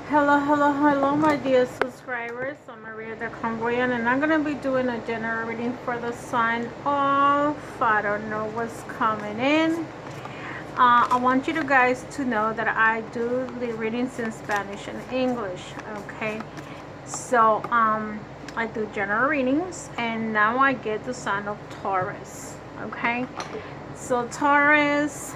Hello, my dear subscribers. I'm Maria the Convoyan, and I'm going to be doing a general reading for the sign of, I don't know what's coming in. I want you guys to know that I do the readings in Spanish and English, okay? So, I do general readings, and now I get the sign of Taurus, okay? So, Taurus,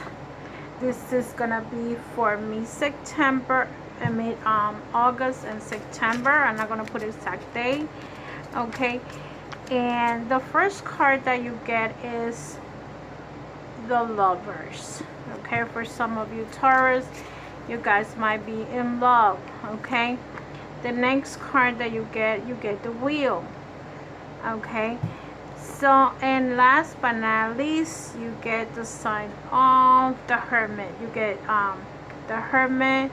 this is going to be for me September. I made August and September. I'm not gonna put exact date, okay? And the first card that you get is the Lovers, okay? For some of you Taurus, you guys might be in love, okay? The next card that you get the Wheel, okay? So, and last but not least, you get the sign of the Hermit. You get the Hermit,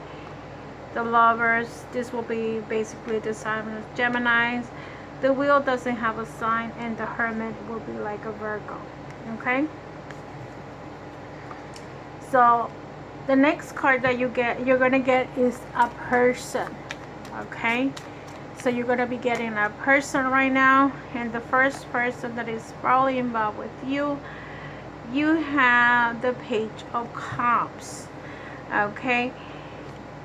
the Lovers. This will be basically the sign of Geminis. The Wheel doesn't have a sign, and the Hermit will be like a Virgo, okay? So the next card that you're gonna get is a person, okay? So you're gonna be getting a person right now, and the first person that is probably involved with you have the Page of Cups, okay?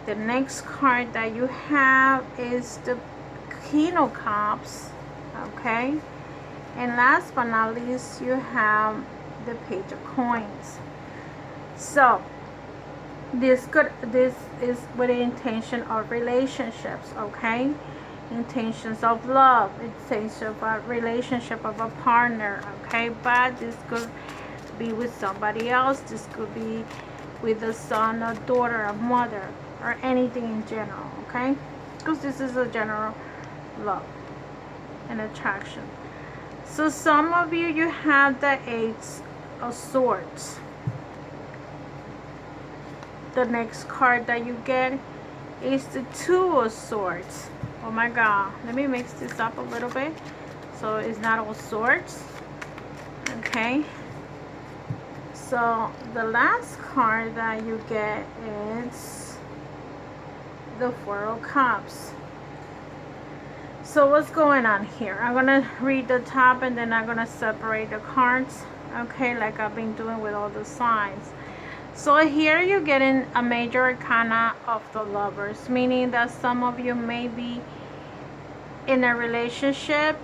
The next card that you have is the King of Cups, okay? And last but not least, you have the Page of Coins. So this is with the intention of relationships, okay? Intentions of love, intention of a relationship of a partner, okay? But this could be with somebody else. This could be with a son, a daughter, a mother, or anything in general, okay? Because this is a general love and attraction. So some of you have the Eight of Swords. The next card that you get is the Two of Swords. Oh my God, let me mix this up a little bit so it's not all swords, okay? So the last card that you get is the Four of Cups. So what's going on here? I'm gonna read the top and then I'm gonna separate the cards, okay, like I've been doing with all the signs. So here you're getting a major arcana of the Lovers, meaning that some of you may be in a relationship.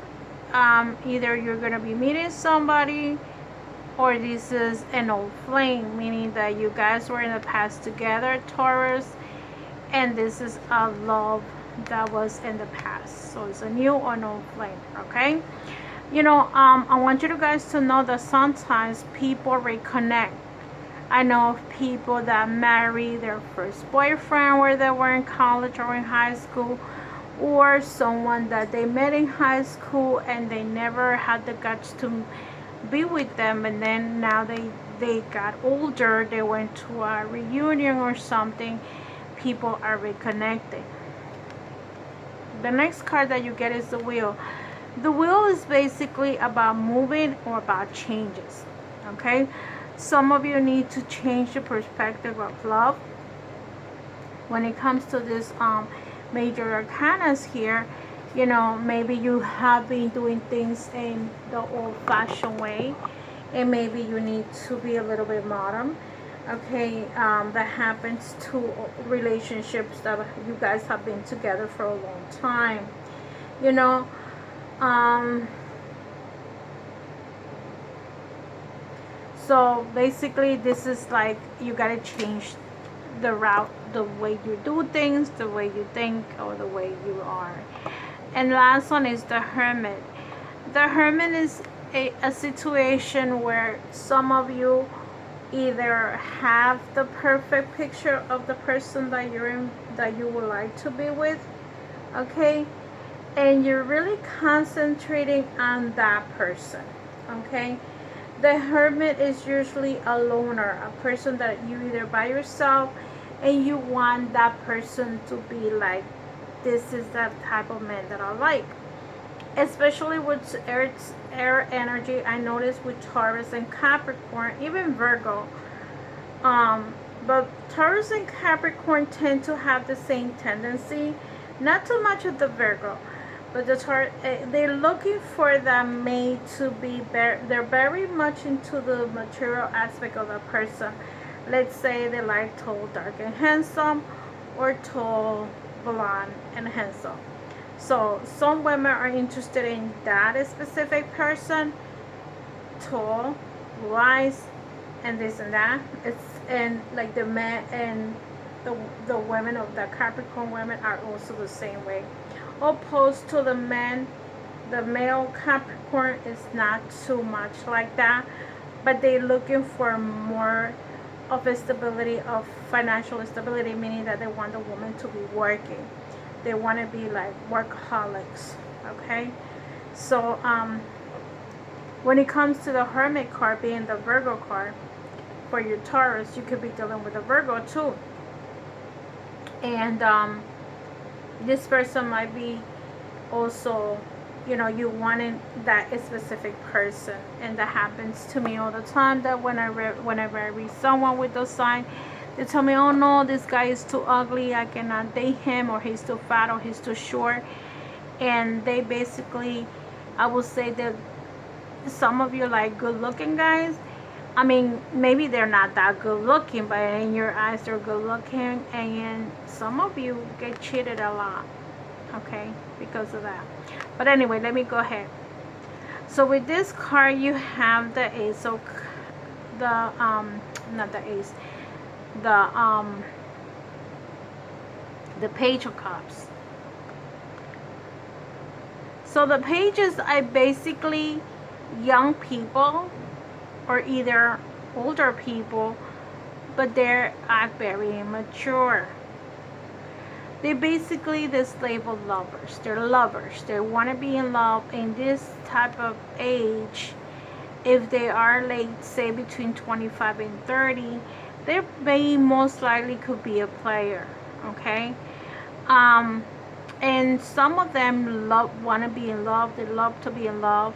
Either you're gonna be meeting somebody, or this is an old flame, meaning that you guys were in the past together, Taurus, and this is a love that was in the past. So it's a new or an old flame, okay? You know, I want you guys to know that sometimes people reconnect. I know of people that marry their first boyfriend where they were in college or in high school, or someone that they met in high school and they never had the guts to be with them, and then now they got older, they went to a reunion or something. People are reconnecting. The next card that you get is the Wheel. The Wheel is basically about moving or about changes, okay? Some of you need to change the perspective of love when it comes to this major arcanas here. You know, maybe you have been doing things in the old-fashioned way, and maybe you need to be a little bit modern, okay? That happens to relationships that you guys have been together for a long time, you know. So basically this is like you gotta change the route, the way you do things, the way you think, or the way you are. And last one is the Hermit. The Hermit is a situation where some of you either have the perfect picture of the person that you're in, that you would like to be with, okay? And you're really concentrating on that person, okay? The Hermit is usually a loner, a person that you either by yourself, and you want that person to be like, this is the type of man that I like. Especially with air energy, I noticed with Taurus and Capricorn, even Virgo, But Taurus and Capricorn tend to have the same tendency, not too much of the Virgo, but they're looking for that mate to be they're very much into the material aspect of a person. Let's say they like tall, dark, and handsome, or tall, blonde, and handsome. So some women are interested in that specific person, tall, blue eyes, and this and that. It's and like the men and the women of the Capricorn women are also the same way. Opposed to the men, the male Capricorn is not too much like that, but they're looking for more of a stability, of financial stability, meaning that they want the woman to be working. They want to be like workaholics. Okay, so when it comes to the Hermit card being the Virgo card for your Taurus, you could be dealing with a Virgo too. And this person might be also, you wanting that specific person. And that happens to me all the time, that whenever I read someone with those signs, they tell me, oh no, this guy is too ugly, I cannot date him, or he's too fat, or he's too short. And they basically, I would say that some of you like good looking guys. I mean, maybe they're not that good looking, but in your eyes they're good looking, and some of you get cheated a lot, okay, because of that. But anyway, let me go ahead. So with this card, you have the ace of the not the ace, the page of cups. So the pages are basically young people, or either older people, but they're act very immature. They're basically the slave of lovers. They're lovers. They want to be in love in this type of age. If they are, like, say, between 25 and 30, they most likely could be a player, okay? And some of them want to be in love. They love to be in love.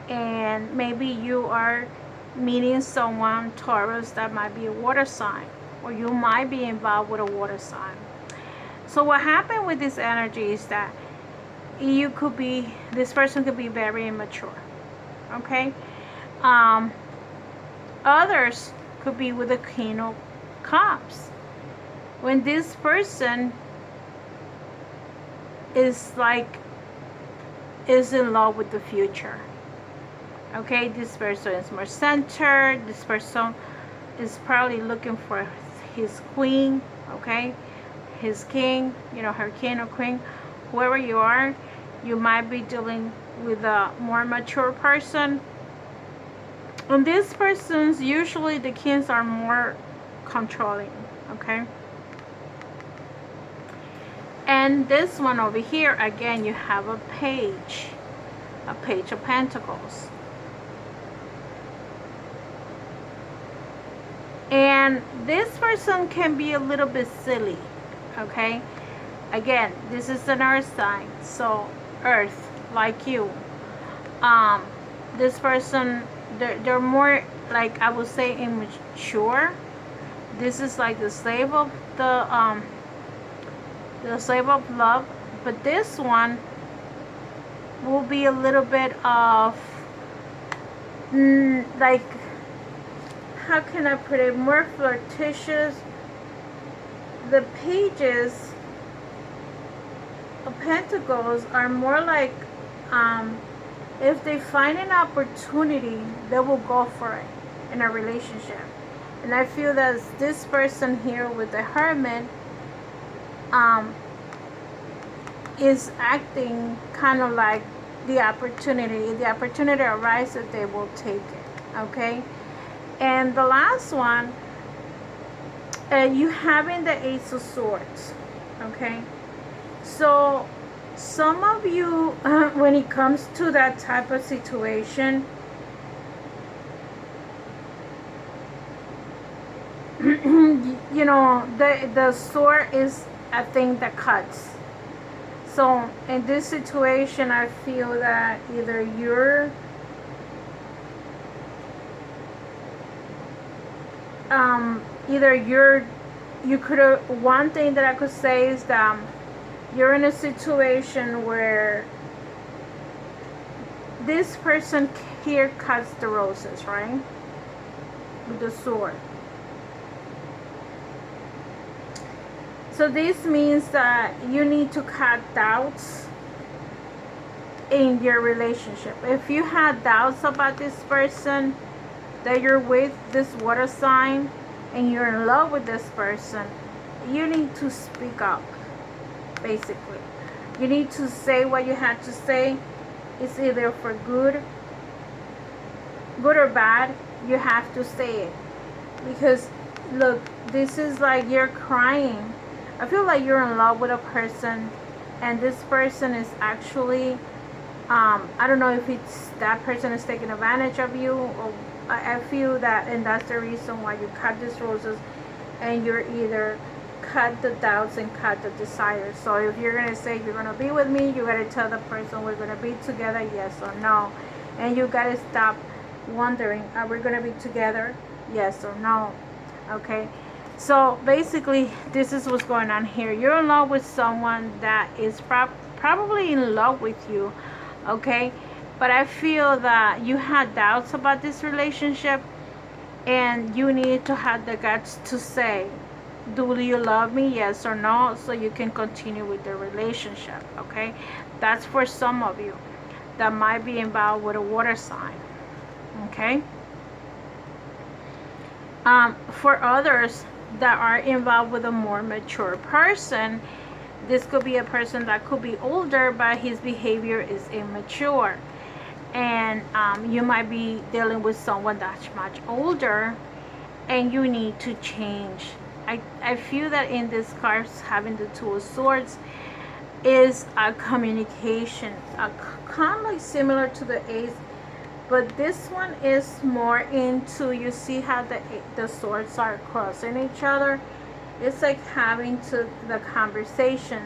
And maybe you are meeting someone, Taurus, that might be a water sign, or you might be involved with a water sign. So what happened with this energy is that this person could be very immature, okay? Others could be with the King of Cups. When this person is in love with the future, okay, this person is more centered. This person is probably looking for his queen, okay, his king, her king or queen. Whoever you are, you might be dealing with a more mature person. And these persons, usually the kings are more controlling, okay. And this one over here, again, you have a page of pentacles. And this person can be a little bit silly, okay? Again, this is an earth sign, so earth, like you. This person, they're more, like, I would say, immature. This is like the slave of the slave of love. But this one will be a little bit of, like, how can I put it, more flirtatious. The pages of pentacles are more like, if they find an opportunity, they will go for it in a relationship. And I feel that this person here with the Hermit is acting kind of like the opportunity. If the opportunity arises, they will take it, okay? And the last one, you having the Ace of Swords, okay? So some of you, when it comes to that type of situation, the sword is a thing that cuts. So in this situation, I feel that either either you could have, one thing that I could say is that you're in a situation where this person here cuts the roses, right? With the sword. So this means that you need to cut doubts in your relationship. If you had doubts about this person that you're with, this water sign, and you're in love with this person, you need to speak up, basically. You need to say what you had to say. It's either for good or bad. You have to say it. Because, look, this is like you're crying. I feel like you're in love with a person, and this person is actually, I don't know if it's that person is taking advantage of you, or I feel that, and that's the reason why you cut these roses, and you're either cut the doubts and cut the desires. So if you're going to say you're going to be with me, you got to tell the person we're going to be together, yes or no. And you got to stop wondering, are we going to be together, yes or no. Okay, so basically this is what's going on here. You're in love with someone that is probably in love with you, okay? But I feel that you had doubts about this relationship, and you need to have the guts to say, do you love me, yes or no, so you can continue with the relationship, okay? That's for some of you that might be involved with a water sign, okay? For others that are involved with a more mature person, this could be a person that could be older, but his behavior is immature. And you might be dealing with someone that's much older, and you need to change. I feel that in this card, having the Two of Swords is a communication, kind of like similar to the Ace, but this one is more into, you see how the swords are crossing each other. It's like having the conversation,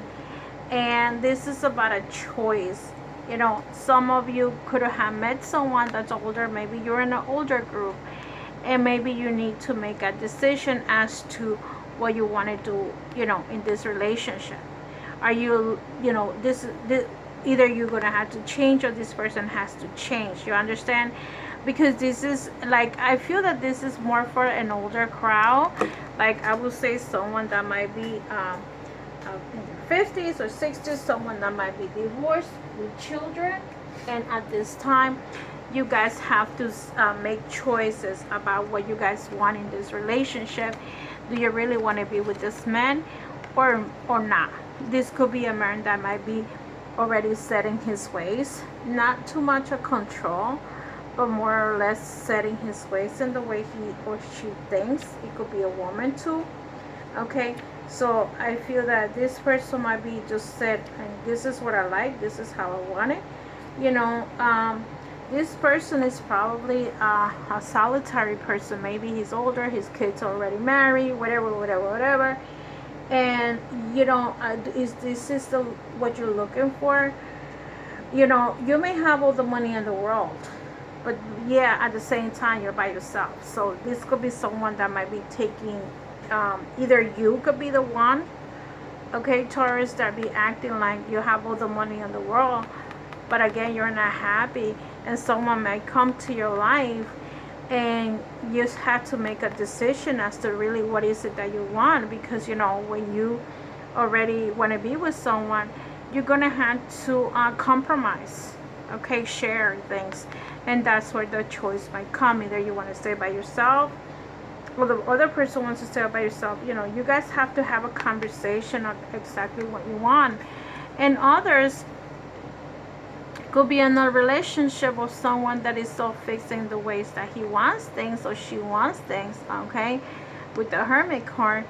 and this is about a choice. You know, some of you could have met someone that's older. Maybe you're in an older group, and maybe you need to make a decision as to what you want to do, you know, in this relationship. Are you, you know, this either you're gonna have to change, or this person has to change. You understand? Because this is like, I feel that this is more for an older crowd. Like, I would say someone that might be in their 50s or 60s, someone that might be divorced with children, and at this time you guys have to make choices about what you guys want in this relationship. Do you really want to be with this man or not? This could be a man that might be already set in his ways, not too much of control, but more or less setting his ways in the way he or she thinks. It could be a woman too, okay? So I feel that this person might be just said, and this is what I like, this is how I want it, you know. This person is probably a solitary person. Maybe he's older, his kids are already married, whatever. And you know, is what you're looking for? You know, you may have all the money in the world, but yeah, at the same time you're by yourself. So this could be someone that might be taking, either you could be the one, okay, Taurus, that be acting like you have all the money in the world, but again, you're not happy, and someone might come to your life, and you just have to make a decision as to really what is it that you want. Because, you know, when you already want to be with someone, you're gonna have to compromise, okay, share things, and that's where the choice might come. Either you want to stay by yourself, or the other person wants to stay by yourself. You know, you guys have to have a conversation of exactly what you want. And others could be in a relationship with someone that is so fixed in the ways that he wants things or she wants things, okay, with the Hermit card.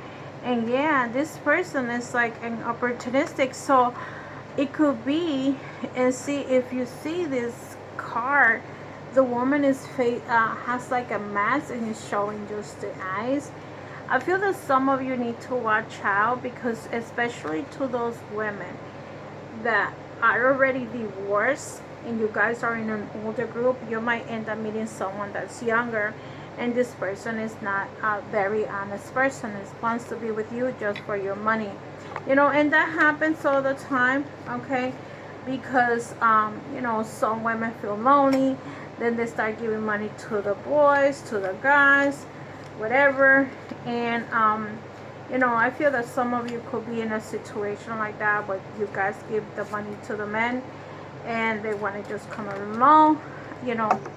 And yeah, this person is like an opportunistic. So it could be, and see, if you see this card, the woman is has like a mask and is showing just the eyes. I feel that some of you need to watch out, because especially to those women that are already divorced and you guys are in an older group, you might end up meeting someone that's younger, and this person is not a very honest person. It wants to be with you just for your money, and that happens all the time, okay? Because some women feel lonely, then they start giving money to the boys, to the guys, whatever. And I feel that some of you could be in a situation like that, but you guys give the money to the men and they want to just come along,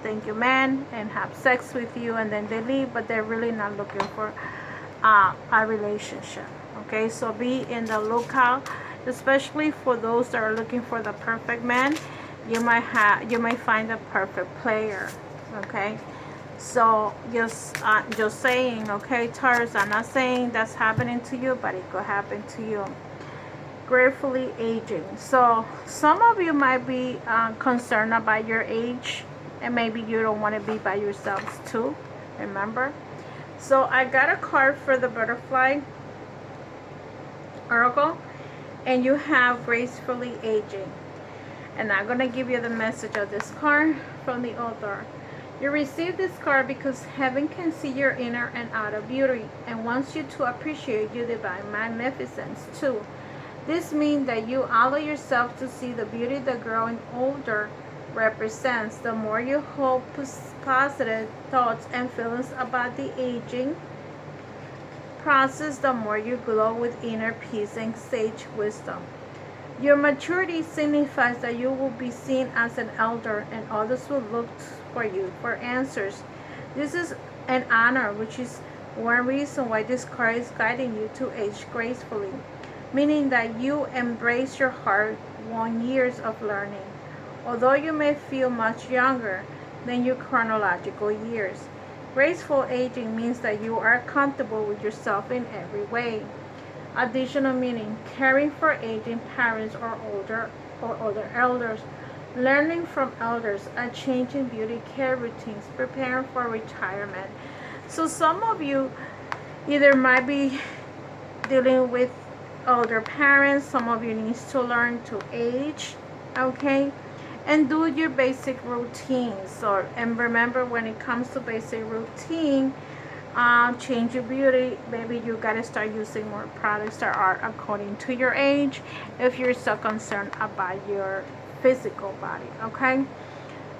thank you, man, and have sex with you, and then they leave, but they're really not looking for a relationship. Okay, so be in the lookout, especially for those that are looking for the perfect man. You might find a perfect player. Okay, so just saying, okay, Taurus, I'm not saying that's happening to you, but it could happen to you. Gratefully aging. So some of you might be concerned about your age, and maybe you don't want to be by yourselves too, remember. So I got a card for the butterfly oracle, and you have gracefully aging, and I'm going to give you the message of this card from the author. You receive this card because heaven can see your inner and outer beauty and wants you to appreciate your divine magnificence too. This means that you allow yourself to see the beauty that growing older represents. The more you hold positive thoughts and feelings about the aging process, the more you glow with inner peace and sage wisdom. Your maturity signifies that you will be seen as an elder and others will look for you for answers. This is an honor, which is one reason why this card is guiding you to age gracefully, meaning that you embrace your hard-won years of learning, although you may feel much younger than your chronological years. Graceful aging means that you are comfortable with yourself in every way. Additional meaning: caring for aging parents or other elders, learning from elders, a change in beauty care routines, preparing for retirement. So some of you either might be dealing with older parents, some of you needs to learn to age, okay, and do your basic routines. And remember, when it comes to basic routine, change your beauty. Maybe you gotta start using more products that are according to your age if you're so concerned about your physical body. Okay,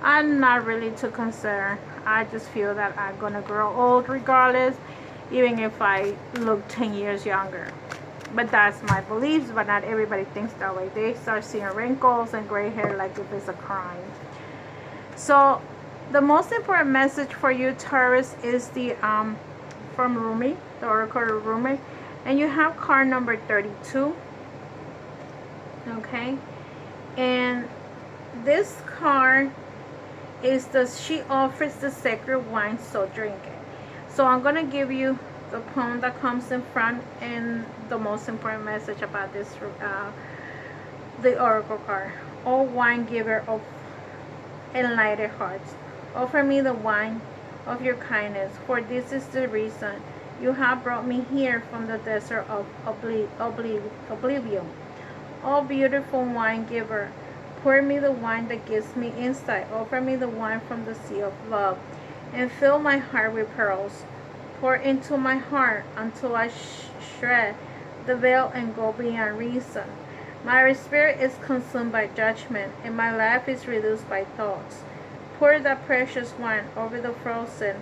I'm not really too concerned. I just feel that I'm gonna grow old regardless, even if I look 10 years younger. But that's my beliefs, but not everybody thinks that way. They start seeing wrinkles and gray hair like if it's a crime. So the most important message for you, Taurus, is the from Rumi, the oracle of Rumi, and you have card number 32. Okay, and this card is she offers the sacred wine, so drink it. So I'm gonna give you the poem that comes in front and the most important message about this the oracle card. O wine giver of enlightened hearts, offer me the wine of your kindness, for this is the reason you have brought me here from the desert of oblivion. O beautiful wine giver, pour me the wine that gives me insight. Offer me the wine from the sea of love, and fill my heart with pearls. Pour into my heart until I shred the veil and go beyond reason. My spirit is consumed by judgment, and my life is reduced by thoughts. Pour that precious wine over the frozen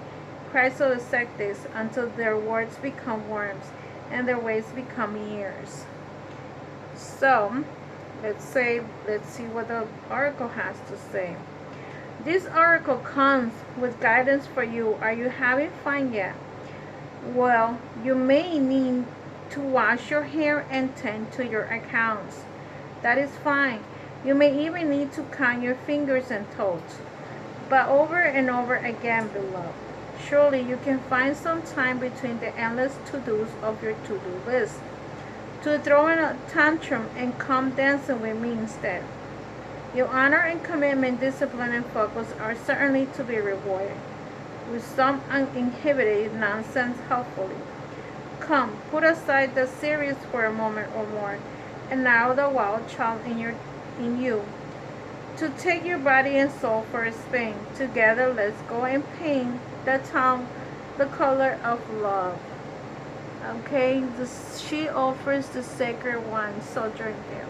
cries of the Septs until their words become worms and their ways become ears. So, let's see what the oracle has to say. This oracle comes with guidance for you. Are you having fun yet? Well, you may need to wash your hair and tend to your accounts. That is fine. You may even need to count your fingers and toes. But over and over again, beloved, surely you can find some time between the endless to-dos of your to-do list to throw in a tantrum and come dancing with me instead. Your honor and commitment, discipline, and focus are certainly to be rewarded with some uninhibited nonsense, hopefully. Come, put aside the serious for a moment or more, and allow the wild child in you to take your body and soul for a spin. Together, let's go and paint the town the color of love. Okay, she offers the sacred wine, so drink it.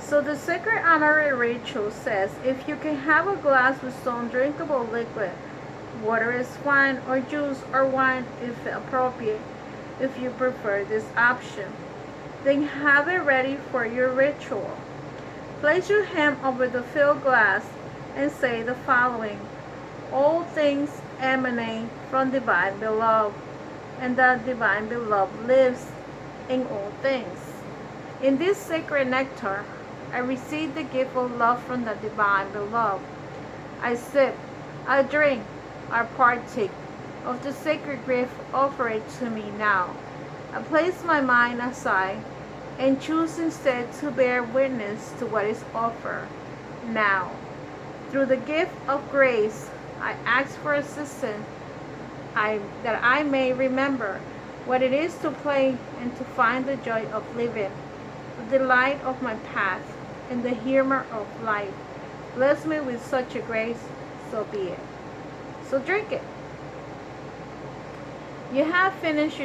So the sacred honorary ritual says, if you can have a glass with some drinkable liquid, water is fine, or juice or wine if appropriate, if you prefer this option, then have it ready for your ritual. Place your hand over the filled glass and say the following: all things emanate from divine beloved, and that divine beloved lives in all things. In this sacred nectar, I receive the gift of love from the divine beloved. I sip, I drink, I partake of the sacred gift offered to me now. I place my mind aside and choose instead to bear witness to what is offered now. Through the gift of grace, I ask for assistance that I may remember what it is to play and to find the joy of living, the delight of my path, and the humor of life. Bless me with such a grace, so be it. So drink it. You have finished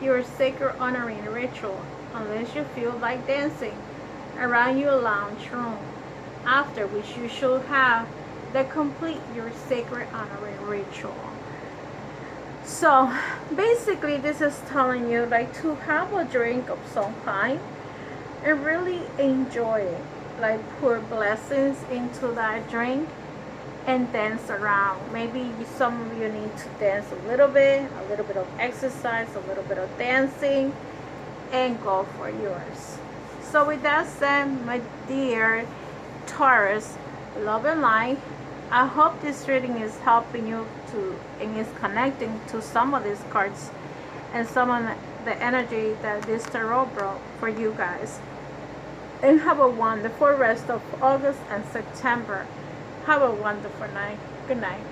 your sacred honoring ritual, unless you feel like dancing around your lounge room, after which you should have that complete your sacred honoring ritual. So basically this is telling you like to have a drink of some kind and really enjoy it. Like pour blessings into that drink and dance around. Maybe some of you need to dance a little bit of exercise, a little bit of dancing, and go for yours. So with that said, my dear Taurus, love and light, I hope this reading is helping you to and is connecting to some of these cards and some of the energy that this tarot brought for you guys. And have a wonderful rest of August and September. Have a wonderful night. Good night.